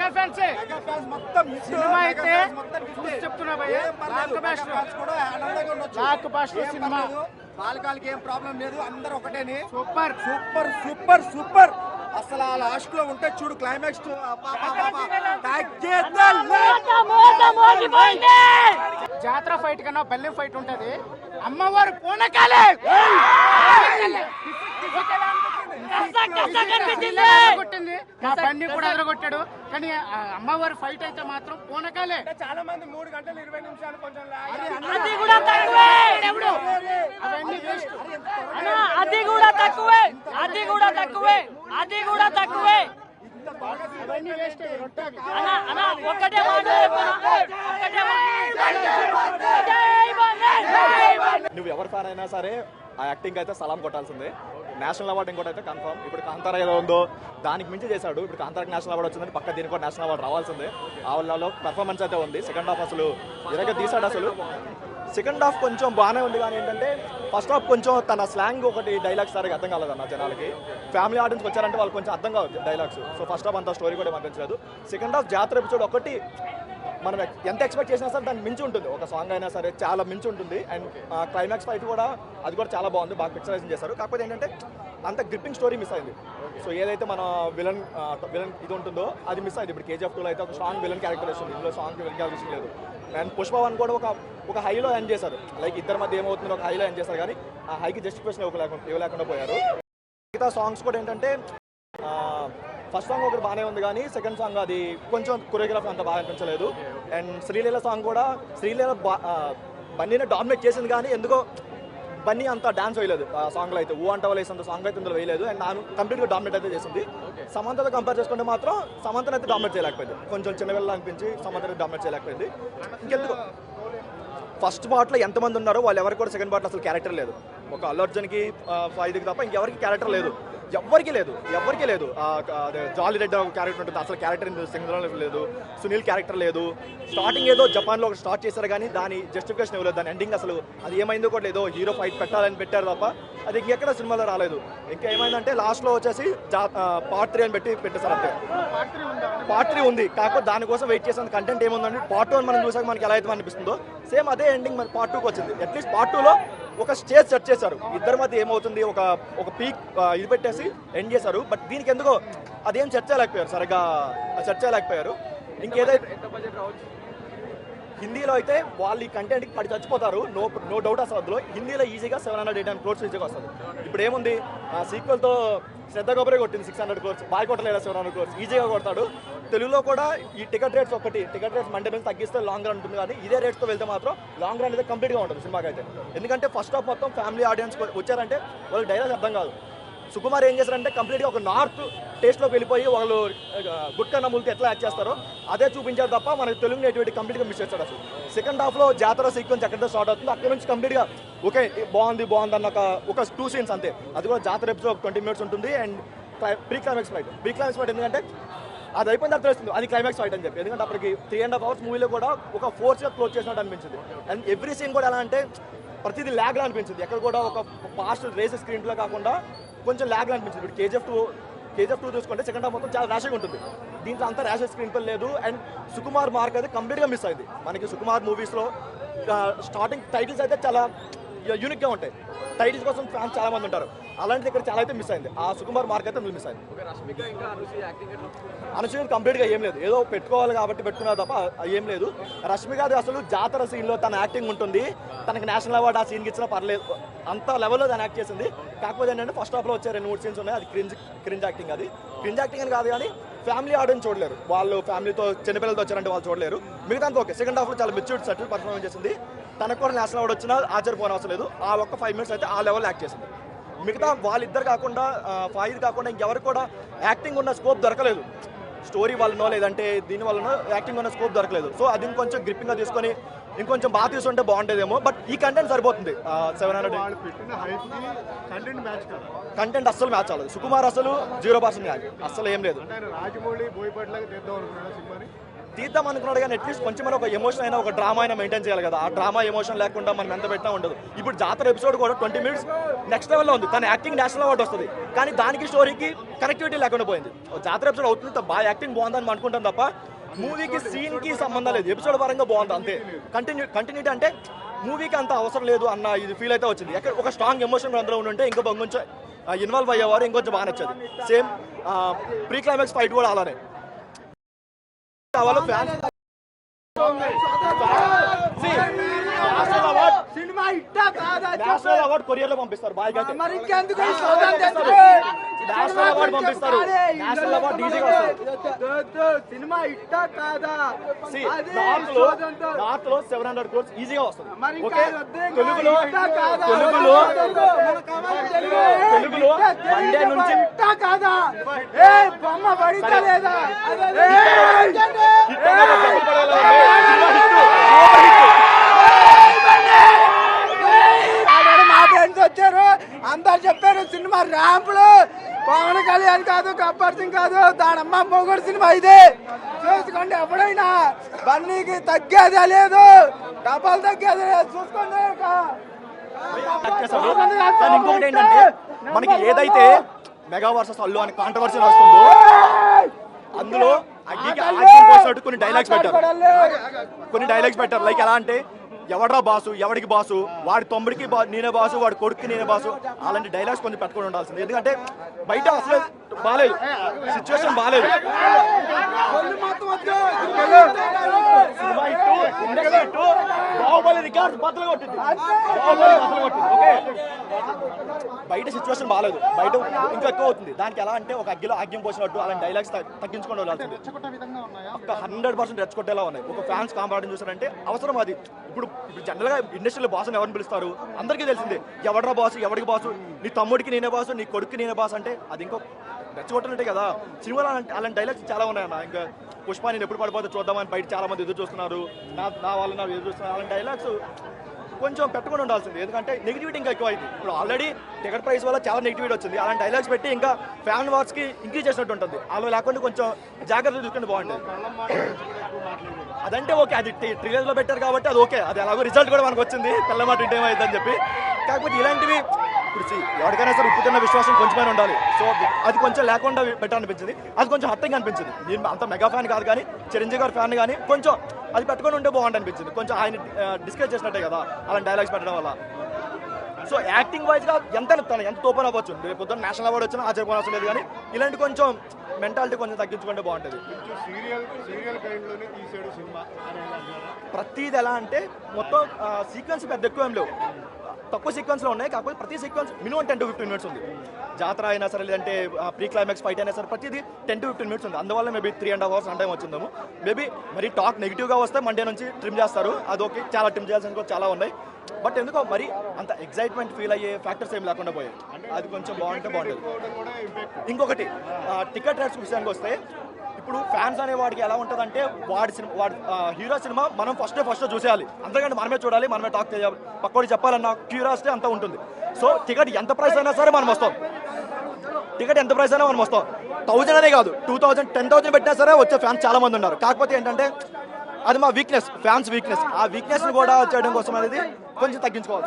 Mega fans మొత్తం cinema అయితే చెప్తున్నా సినిమా బాలకాలకి ఏం ప్రాబ్లం లేదు, అందరూ ఒకటేని. Super super super super. అసలు ఆ లాస్ట్ లో ఉంటే చూడు క్లైమాక్స్, జాతర ఫైట్ కన్నా బెల్లం ఫైట్ ఉంటది. అమ్మవారు పూనకాలే కొట్టింది, మా బండి కూడా ఎదరగొట్టాడు. కానీ అమ్మవారి ఫైట్ అయితే మాత్రం పూనకాలే. చాలా మంది 3 గంటలు 20 నిమిషాలు కొంచెం అది కూడా తక్కువే, అవన్నీ వేస్ట్. అది కూడా తక్కువే, అది కూడా తక్కువే, అది కూడా తక్కువే. అవన్నీ వేస్ట్. అన్నా ఒక్కటే మాట నువ్వు ఎవరి ఫ్యాన్ అయినా సరే ఆ యాక్టింగ్ అయితే సలాం కొట్టాల్సిందే. నేషనల్ అవార్డు ఇంకోటి అయితే కన్ఫర్మ్. ఇప్పుడు కాంతారా ఏదో ఉందో దానికి మించి చేశాడు. ఇప్పుడు కాంతారాకి నేషనల్ అవార్డు వచ్చిందని పక్క దీనికి కూడా నేషనల్ అవార్డు రావాల్సిందే. ఆ వాళ్ళలో పర్ఫార్మెన్స్ అయితే ఉంది. సెకండ్ హాఫ్ అసలు ఇరగ తీసాడు. అసలు సెకండ్ హాఫ్ కొంచెం బాగానే ఉంది, కానీ ఏంటంటే ఫస్ట్ హాఫ్ కొంచెం తన స్లాంగ్ ఒకటి డైలాగ్స్ సరిగ్గా అర్థం కాలేదన్న జనాలకి. ఫ్యామిలీ ఆడియన్స్ వచ్చారంటే వాళ్ళు కొంచెం అర్థం కావచ్చు డైలాగ్స్. సో ఫస్ట్ హాఫ్ అంత స్టోరీ కూడా అనిపించలేదు. సెకండ్ హాఫ్ జాతర ఎపిసోడ్ ఒకటి మనం ఎంత ఎక్స్పెక్ట్ చేసినా సరే దాన్ని మించి ఉంటుంది. ఒక సాంగ్ అయినా సరే చాలా మించి ఉంటుంది. అండ్ క్లైమాక్స్ ఫైట్ కూడా అది కూడా చాలా బాగుంది, బాగా పిక్చరైజేషన్ చేశారు. కాకపోతే ఏంటంటే అంత గ్రిప్పింగ్ స్టోరీ మిస్ అయింది. సో ఏదైతే మన విలన్ ఇది ఉంటుందో అది మిస్ అయింది. ఇప్పుడు KGF 2లో అయితే ఒక స్ట్రాంగ్ విలన్ క్యారెక్టర్ వస్తుంది, ఇందులో సాంగ్ విలన్ క్యారెక్టర్ లేదు. అండ్ పుష్ప 1 కూడా ఒక హైలో ఎండ్ చేశారు. లైక్ ఇద్దరి మధ్య ఏమవుతుందో ఒక హైలో ఎండ్ చేశారు, కానీ ఆ హైకి జస్టిఫికేషన్ ఇవ్వలేకుండా పోయారు. మిగతా సాంగ్స్ కూడా ఏంటంటే ఫస్ట్ సాంగ్ ఒకటి బాగానే ఉంది, కానీ సెకండ్ సాంగ్ అది కొంచెం కొరియోగ్రఫీ అంత బాగా అనిపించలేదు. అండ్ శ్రీలీల సాంగ్ కూడా శ్రీలీల బన్నీని డామినేట్ చేసింది, కానీ ఎందుకో బన్నీ అంత డాన్స్ వేయలేదు ఆ సాంగ్లో అయితే. అంట వేసేంత సాంగ్ అయితే ఇందులో వేయలేదు. అండ్ నాను కంప్లీట్గా డామినేట్ అయితే చేసింది. సమంతతో కంపేర్ చేసుకుంటే మాత్రం సమంతను అయితే డామినేట్ చేయలేకపోయింది. కొంచెం చిన్నపిల్ల అనిపించి సమంతని డామినేట్ చేయలేకపోయింది. ఇంకెందుకు ఫస్ట్ పార్ట్లో ఎంతమంది ఉన్నారో వాళ్ళు ఎవరికి కూడా సెకండ్ పార్ట్లో అసలు క్యారెక్టర్ లేదు. ఒక అల్లు అర్జున్కి ఫైద్కి తప్ప ఇంకెవరికి క్యారెక్టర్ లేదు, ఎవరికి లేదు. జాలీ రెడ్డి ఒక క్యారెక్టర్ ఉంటుంది, అసలు క్యారెక్టర్ సింగంలో లేదు. సునీల్ క్యారెక్టర్ లేదు. స్టార్టింగ్ ఏదో జపాన్లో ఒక స్టార్ట్ చేశారు, కానీ దాని జస్టిఫికేషన్ ఇవ్వలేదు. దాని ఎండింగ్ అసలు అది ఏమైందో కూడా లేదు. హీరో ఫైట్ పెట్టాలని పెట్టారు తప్ప అది ఇంకెక్కడ సినిమాలో రాలేదు. ఇంకా ఏమైందంటే లాస్ట్లో వచ్చేసి పార్ట్ 3 అని పెట్టేశారు అంతే. పార్ట్ 3 ఉంది, కాకపోతే దానికోసం వెయిట్ చేసిన కంటెంట్ ఏముందంటే పార్ట్ 1 మనం చూసాక మనకి ఎలా అయితే అనిపిస్తుందో సేమ్ అదే ఎండింగ్ మన పార్ట్ 2కి వచ్చింది. అట్లీస్ట్ పార్ట్ 2లో ఒక స్టేజ్ సెట్ చేశారు. ఇద్దరి మధ్య ఏమవుతుంది ఒక పీక్ ఇది పెట్టేసి ఎండ్ చేశారు. బట్ దీనికి ఎందుకో అదేం సరిగ్గా సెట్ చేయలేకపోయారు. ఇంకేదైతే హిందీలో అయితే వాళ్ళు ఈ కంటెంట్కి పడి చచ్చిపోతారు, నో డౌట్. అసలు అందులో హిందీలో ఈజీగా 789 crores ఈజీగా వస్తుంది. ఇప్పుడు ఏముంది సీక్వెల్తో శ్రద్ధ గోబరే కొట్టింది 600 crores, బాగా కొట్టలేదా 700 crores ఈజీగా కొడతాడు. తెలుగులో కూడా ఈ టికెట్ రేట్స్ మండే నుంచి తగ్గిస్తే లాంగ్ రన్ ఉంటుంది, కానీ ఇదే రేట్స్తో వెళ్తే మాత్రం లాంగ్ రన్ అయితే కంప్లీట్గా ఉంటుంది సినిమాకి అయితే. ఎందుకంటే ఫస్ట్ హాఫ్ మొత్తం ఫ్యామిలీ ఆడియన్స్ వచ్చారంటే వాళ్ళకి డైలాగ్ అర్థం కాదు. సుకుమార్ ఏం చేశారంటే కంప్లీట్గా ఒక నార్త్ టేస్ట్లోకి వెళ్ళిపోయి వాళ్ళు గుట్కా నమ్ములతో ఎట్లా యాక్ట్ చేస్తారో అదే చూపించారు తప్ప మనకి తెలుగు నేటివిటీ కంప్లీట్గా మిస్ చేస్తాడు. అసలు సెకండ్ హాఫ్లో జాతర సీక్వెన్స్ ఎక్కడితో స్టార్ట్ అవుతుంది అక్కడ నుంచి కంప్లీట్గా ఓకే బాగుంది అన్న ఒక 2 scenes అంతే. అది కూడా జాతర ఎపిసోడ్ 20 minutes ఉంటుంది. అండ్ ప్రీ క్లైమాక్స్ ఫైట్ ఎందుకంటే అది అయిపోయిన తర్వాత తెలుస్తుంది అది క్లైమాక్స్ ఫైట్ అని చెప్పి. ఎందుకంటే అప్పటికి 3.5 hours మూవీలో కూడా ఒక ఫోర్స్గా క్లోజ్ చేసినట్టు అనిపించింది. అండ్ ఎవ్రీ సీన్ కూడా ఎలా అంటే ప్రతిదీ ల్యాగ్లా అనిపించింది. ఎక్కడ కూడా ఒక పాస్ట్ రేస్ స్క్రీన్ ప్లే కాకుండా కొంచెం ల్యాగ్లా అనిపించింది. ఇప్పుడు KGF 2 చూసుకుంటే సెకండ్ హాఫ్ మొత్తం చాలా ర్యాష్గా ఉంటుంది. దీంట్లో అంతా ర్యాష్ స్క్రీన్ ప్లే లేదు. అండ్ సుకుమార్ మార్క్ అయితే కంప్లీట్గా మిస్ అయింది. మనకి సుకుమార్ మూవీస్లో స్టార్టింగ్ టైటిల్స్ అయితే చాలా యూనిక్గా ఉంటాయి. టైటిల్స్ కోసం ఫ్యాన్స్ చాలా మంది ఉంటారు, అలాంటిది ఇక్కడ చాలా అయితే మిస్ అయింది. ఆ సుకుమార్ మార్క్ అయితే మిస్ అయింది. అనుష్క కంప్లీట్గా ఏం లేదు, ఏదో పెట్టుకోవాలి కాబట్టి పెట్టుకున్నారు తప్ప ఏం లేదు. రష్మికది అసలు జాతర సీన్లో తన యాక్టింగ్ ఉంటుంది, తనకి నేషనల్ అవార్డు ఆ సీన్కి ఇచ్చినా పర్లేదు, అంత లెవెల్లో తను యాక్ట్ చేసింది. కాకపోతే ఏంటంటే ఫస్ట్ హాఫ్లో వచ్చే 2-3 scenes ఉన్నాయి, అది క్రింజ్ యాక్టింగ్. అది క్రింజ్ యాక్టింగ్ అని కాదు, కానీ ఫ్యామిలీ ఆడియన్స్ చూడలేరు. వాళ్ళు ఫ్యామిలీతో చిన్నపిల్లలతో వచ్చారంటే వాళ్ళు చూడలేరు. మిగతా ఓకే. సెకండ్ హాఫ్లో చాలా మెచ్యూర్డ్ సెటిల్ పర్ఫార్మెన్స్ చేసింది. తనకు కూడా నేషనల్ అవార్డు వచ్చినా ఆశ్చర్యపోవడం అవసరం లేదు. ఆ ఒక్క 5 minutes అయితే ఆ లెవెల్ యాక్ట్ చేసింది. మిగతా వాళ్ళిద్దరు కాకుండా ఫాయిద్ కాకుండా ఇంకెవరికి కూడా యాక్టింగ్ ఉన్న స్కోప్ దొరకలేదు. స్టోరీ వల్లనో లేదంటే దీని వల్లనో యాక్టింగ్ ఉన్న స్కోప్ దొరకలేదు. సో అది కొంచెం గ్రిప్పింగ్గా తీసుకొని ఇంకొంచెం బాగా తీసుకుంటే బాగుంటుందేమో. బట్ ఈ కంటెంట్ సరిపోతుంది. 700 కంటెంట్ అస్సలు మ్యాచ్ అవ్వలేదు. సుకుమార్ అసలు 0% మ్యాచ్, అస్సలు ఏం లేదు. రాజమౌళి బోయపాటిలాగా తీద్దాం అనుకున్నాడు సినిమాని. తీద్దాం అనుకున్నాడు కానీ అట్లీస్ట్ కొంచెం ఒక ఎమోషన్ అయినా, ఒక డ్రామా అయినా మెయింటైన్ చేయాలి కదా. ఆ డ్రామా ఎమోషన్ లేకుండా మనం ఎంత పెట్టినా ఉండదు. ఇప్పుడు జాతర ఎపిసోడ్ కూడా 20 minutes నెక్స్ట్ లెవెల్లో ఉంది. తన యాక్టింగ్ నేషనల్ అవార్డు వస్తుంది, కానీ దానికి స్టోరీకి కనెక్టివిటీ లేకుండా పోయింది. జాతర ఎపిసోడ్ అవుతుంది, బాగా యాక్టింగ్ బాగుందని అనుకుంటాం తప్ప మూవీకి సీన్ కి సంబంధం లేదు. ఎపిసోడ్ పరంగా బాగుంది అంతే. కంటిన్యూటీ అంటే మూవీకి అంత అవసరం లేదు అన్న ఇది ఫీల్ అయితే వచ్చింది. ఎక్కడ ఒక స్ట్రాంగ్ ఎమోషన్ అందులో ఉంటే ఇంకా కొంచెం ఇన్వాల్వ్ అయ్యేవారు, ఇంకొంచెం బాగా నచ్చేది. సేమ్ ప్రీ క్లైమాక్స్ ఫైట్ కూడా అలానే కావాలి. ఫ్యాన్స్ సినిమా ఇట్టా కాదా నేషనల్ అవార్డు కొరియర్ లో పంపిస్తారు. బాయ్ కంటే మరి ఇంకెందుకు నేషనల్ అవార్డు పంపిస్తారు. నేషనల్ అవార్డు ఈజీగా వస్తుంది. సినిమా ఇట్టా కాదా నార్త్ లో 700 crores ఈజీగా వస్తుంది. మరి ఓకే, తెలుగులో మండే నుంచి ఇట్టా కాదా బొమ్మ పడితే లేదా మా ఫ్రెండ్స్ వచ్చారు, అందరు చెప్పారు సినిమా ర్యాంపులు. పవన్ కళ్యాణ్ కాదు, గబ్బర్ సింగ్ కాదు, దానమ్మ మొగుడు సినిమా ఇదే. చూసుకోండి, ఎప్పుడైనా బన్నీకి తగ్గేదే లేదు, డబ్బులు తగ్గేదే లేదు. చూసుకోండి. కానీ ఇంకొకటి ఏంటంటే మనకి ఏదైతే మెగా వర్సెస్ అల్లు అని కాంట్రవర్సీ వస్తుందో అందులో పోసినట్టు కొన్ని డైలాగ్స్ పెట్టారు. లైక్ ఎలా అంటే ఎవడ్రా బాసు, ఎవడికి బాసు, వాడి తమ్ముడికి నేనే బాసు, వాడి కొడుక్కి నేనే బాసు, అలాంటి డైలాగ్స్ కొంచెం పెట్టుకొని ఉండాల్సింది. ఎందుకంటే బయట అసలు బాగాలేదు, సిచ్యువేషన్ బాగాలేదు. సినిమా ఇట్టు, ఇండస్ట్రీ ఇట్టు, బాహుబలి రికార్డ్ బద్దలు కొట్టింది. ఓకే, బయట సిచ్యువేషన్ బాగాలేదు, బయట ఇంకా ఎక్కువ అవుతుంది. దానికి ఎలా అంటే ఒక అగ్గిలో ఆగ్యం పోసినట్టు అలాంటి డైలాగ్స్ తగ్గించుకొని వెళ్ళాల్సింది. ఒక 100% రెచ్చగొట్టేలా ఉన్నాయి. ఒక ఫ్యాన్స్ కాంపాడని చూసారంటే అవసరం అది. ఇప్పుడు జనరల్ గా ఇండస్ట్రీలో బాసుని ఎవరిని పిలుస్తారు అందరికీ తెలిసిందే. ఎవడ్రా బాసు, ఎవడికి బాసు, నీ తమ్ముడికి నేనే బాసు, నీ కొడుక్కి నేనే బాసు అంటే అది ఇంకో రెచ్చగొట్టనంటే కదా. సినిమాలో అలాంటి డైలాగ్స్ చాలా ఉన్నాయన్న. ఇంకా పుష్ప నేను ఎప్పుడు పడిపోతే చూద్దామని బయట చాలా మంది ఎదురు చూస్తున్నారు, నా వాళ్ళు నాకు ఎదురు చూస్తున్నారు. అలాంటి డైలాగ్స్ కొంచెం పెట్టుకొని ఉండాల్సింది. ఎందుకంటే నెగిటివిటీ ఇంకా ఎక్కువ అయింది. ఇప్పుడు ఆల్రెడీ టికెట్ ప్రైస్ వల్ల చాలా నెగిటివిటీ వచ్చింది. అలాంటి డైలాగ్స్ పెట్టి ఇంకా ఫ్యాన్ వార్స్ కి ఇంక్రీజ్ చేసినట్టు ఉంటుంది. అలా లేకుండా కొంచెం జాగ్రత్తగా చూసుకుంటే బాగుంటుంది. అదంటే ఓకే, అది ట్రైలర్ లో పెట్టారు కాబట్టి అది ఓకే, అది అలాగో రిజల్ట్ కూడా మనకు వచ్చింది, పిల్ల మాట ఇంటే అయిందని చెప్పి. కాకపోతే ఇలాంటివి ఇప్పుడు ఎవరికైనా సరే ఉప్పుతున్న విశ్వాసం కొంచెమైనా ఉండాలి. సో అది కొంచెం లేకుండా పెట్టాలనిపించింది. అది కొంచెం హర్టింగ్ అనిపించింది. నేను అంత మెగా ఫ్యాన్ కాదు, కానీ చిరంజీవి గారి ఫ్యాన్ కానీ కొంచెం అది పెట్టుకొని ఉంటే బాగుంటుంది అనిపించింది. కొంచెం ఆయన డిస్కస్ చేసినట్టే కదా అలాంటి డైలాగ్స్ పెట్టడం వల్ల. సో యాక్టింగ్ వైజ్ గా ఎంత ఓపెన్ అవ్వచ్చు. రేపు పొద్దున్న నేషనల్ అవార్డు వచ్చినా ఆశ్చర్యపోవడం లేదు, కానీ ఇలాంటి కొంచెం మెంటాలిటీ కొంచెం తగ్గించుకుంటే బాగుంటుంది. ప్రతిది ఎలా అంటే మొత్తం సీక్వెన్స్ పెద్ద ఎక్కువ ఏం లేవు, తక్కువ సీక్వెన్స్ లో ఉన్నాయి. కాకపోతే ప్రతి సీక్వెన్స్ మినిమం 10 to 15 minutes ఉంది. జాతర అయినా సరే, లేదంటే ప్రీ క్లైమాక్స్ ఫైట్ అయినా సరే, ప్రతిదీ 10 to 15 minutes ఉంది. అందువల్ల మేబీ 3.5 hours టైం వచ్చిందాము. మేబీ మరి టాక్ నెగిటివ్ గా వస్తే మండే నుంచి ట్రిమ్ చేస్తారు, అది ఓకే. చాలా ట్రిమ్ చేయాల్సిన చాలా ఉన్నాయి. బట్ ఎందుకో మరి అంత ఎగ్జైట్మెంట్ ఫీల్ అయ్యే ఫ్యాక్టర్స్ ఏం లేకుండా పోయాయి. అది కొంచెం బాగుంటే బాగుంటుంది. ఇంకొకటి టికెట్ రేట్స్ విషయానికి వస్తే, ఇప్పుడు ఫ్యాన్స్ అనే వాడికి ఎలా ఉంటుందంటే వాడి హీరో సినిమా మనం ఫస్ట్ చూసేయాలి, అంతకంటే మనమే చూడాలి, మనమే టాక్ చేయాలి, పక్కోడికి చెప్పాలన్న క్యూరియాసిటీ అంతా ఉంటుంది. సో టికెట్ ఎంత ప్రైస్ అయినా సరే మనం వస్తాం. 1000 అనే కాదు, 2000, 10,000 పెట్టినా సరే వచ్చే ఫ్యాన్స్ చాలా మంది ఉన్నారు. కాకపోతే ఏంటంటే అది మా వీక్నెస్, ఫ్యాన్స్ వీక్నెస్. ఆ వీక్నెస్ కూడా చేయడం కోసం అనేది కొంచెం తగ్గించుకోవాలి.